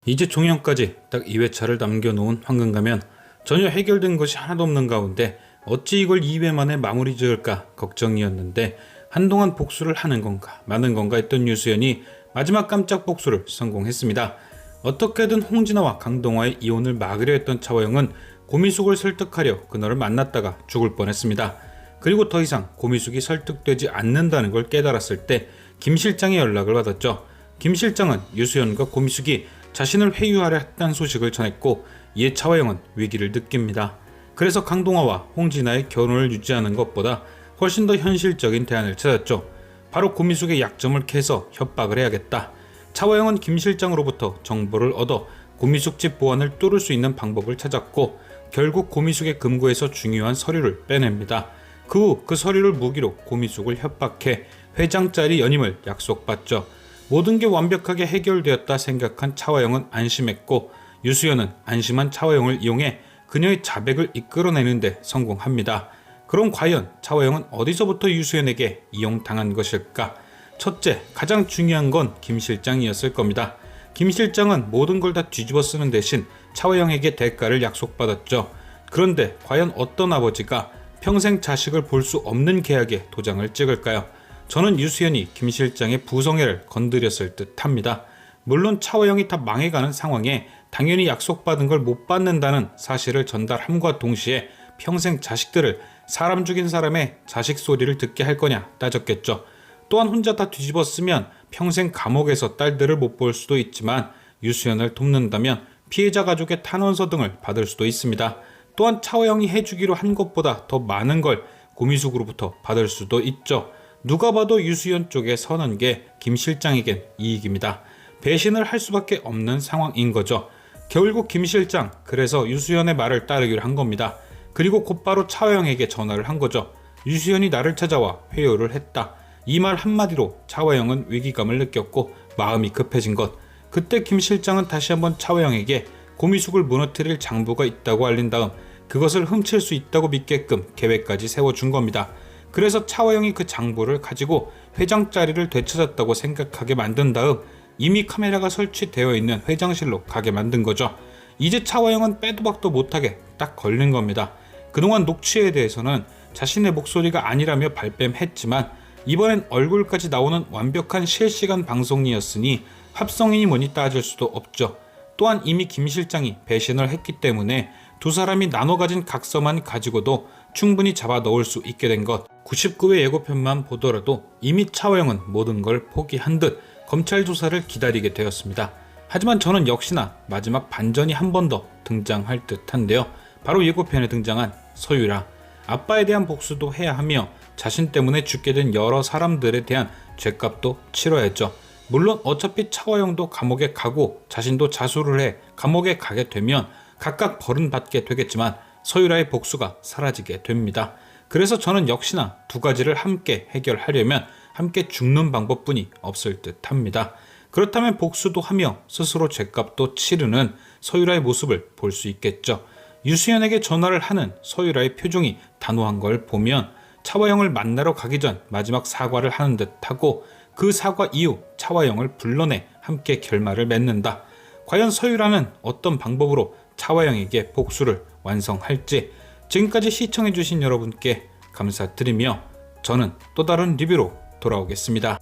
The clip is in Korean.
이제 종영까지 딱 2회차를 남겨놓은 황금가면 전혀 해결된 것이 하나도 없는 가운데 어찌 이걸 2회 만에 마무리 지을까 걱정이었는데 한동안 복수를 하는 건가 마는 건가 했던 유수연이 마지막 깜짝 복수를 성공했습니다. 어떻게든 홍진아와 강동화의 이혼을 막으려 했던 차화영은 고미숙을 설득하려 그녀를 만났다가 죽을 뻔했습니다. 그리고 더 이상 고미숙이 설득되지 않는다는 걸 깨달았을 때 김 실장의 연락을 받았죠. 김 실장은 유수연과 고미숙이 자신을 회유하려 했다는 소식을 전했고 이에 차화영은 위기를 느낍니다. 그래서 강동화와 홍진아의 결혼을 유지하는 것보다 훨씬 더 현실적인 대안을 찾았죠. 바로 고미숙의 약점을 캐서 협박을 해야겠다. 차화영은 김 실장으로부터 정보를 얻어 고미숙 집 보안을 뚫을 수 있는 방법을 찾았고 결국 고미숙의 금고에서 중요한 서류를 빼냅니다. 그 후 그 서류를 무기로 고미숙을 협박해 회장 자리 연임을 약속받죠. 모든 게 완벽하게 해결되었다 생각한 차화영은 안심했고 유수연은 안심한 차화영을 이용해 그녀의 자백을 이끌어내는 데 성공합니다. 그럼 과연 차화영은 어디서부터 유수연에게 이용당한 것일까? 첫째, 가장 중요한 건 김 실장이었을 겁니다. 김 실장은 모든 걸 다 뒤집어 쓰는 대신 차화영에게 대가를 약속받았죠. 그런데 과연 어떤 아버지가 평생 자식을 볼 수 없는 계약에 도장을 찍을까요? 저는 유수연이 김 실장의 부성애를 건드렸을 듯 합니다. 물론 차화영이 다 망해가는 상황에 당연히 약속받은 걸 못 받는다는 사실을 전달함과 동시에 평생 자식들을 사람 죽인 사람의 자식 소리를 듣게 할 거냐 따졌겠죠. 또한 혼자 다 뒤집어 쓰면 평생 감옥에서 딸들을 못 볼 수도 있지만 유수연을 돕는다면 피해자 가족의 탄원서 등을 받을 수도 있습니다. 또한 차화영이 해주기로 한 것보다 더 많은 걸 고미숙으로부터 받을 수도 있죠. 누가 봐도 유수연 쪽에 서는 게 김 실장에겐 이익입니다. 배신을 할 수밖에 없는 상황인 거죠. 결국 김 실장 그래서 유수연의 말을 따르기로 한 겁니다. 그리고 곧바로 차화영에게 전화를 한 거죠. 유수연이 나를 찾아와 회유를 했다. 이 말 한마디로 차화영은 위기감을 느꼈고 마음이 급해진 것. 그때 김 실장은 다시 한번 차화영에게 고미숙을 무너뜨릴 장부가 있다고 알린 다음 그것을 훔칠 수 있다고 믿게끔 계획까지 세워준 겁니다. 그래서 차화영이 그 장부를 가지고 회장 자리를 되찾았다고 생각하게 만든 다음 이미 카메라가 설치되어 있는 회장실로 가게 만든 거죠. 이제 차화영은 빼도 박도 못하게 딱 걸린 겁니다. 그동안 녹취에 대해서는 자신의 목소리가 아니라며 발뺌했지만 이번엔 얼굴까지 나오는 완벽한 실시간 방송이었으니 합성이니 뭐니 따질 수도 없죠. 또한 이미 김 실장이 배신을 했기 때문에 두 사람이 나눠 가진 각서만 가지고도 충분히 잡아 넣을 수 있게 된 것. 99회 예고편만 보더라도 이미 차화영은 모든 걸 포기한 듯 검찰 조사를 기다리게 되었습니다. 하지만 저는 역시나 마지막 반전이 한 번 더 등장할 듯한데요. 바로 예고편에 등장한 서유라. 아빠에 대한 복수도 해야 하며 자신 때문에 죽게 된 여러 사람들에 대한 죗값도 치러야죠. 물론 어차피 차화영도 감옥에 가고 자신도 자수를 해 감옥에 가게 되면 각각 벌은받게 되겠지만 서유라의 복수가 사라지게 됩니다. 그래서 저는 역시나 두 가지를 함께 해결하려면 함께 죽는 방법뿐이 없을 듯 합니다. 그렇다면 복수도 하며 스스로 죗값도 치르는 서유라의 모습을 볼 수 있겠죠. 유수연에게 전화를 하는 서유라의 표정이 단호한 걸 보면 차화영을 만나러 가기 전 마지막 사과를 하는 듯하고 그 사과 이후 차화영을 불러내 함께 결말을 맺는다. 과연 서유라는 어떤 방법으로 차화영에게 복수를 완성할지. 지금까지 시청해주신 여러분께 감사드리며 저는 또 다른 리뷰로 돌아오겠습니다.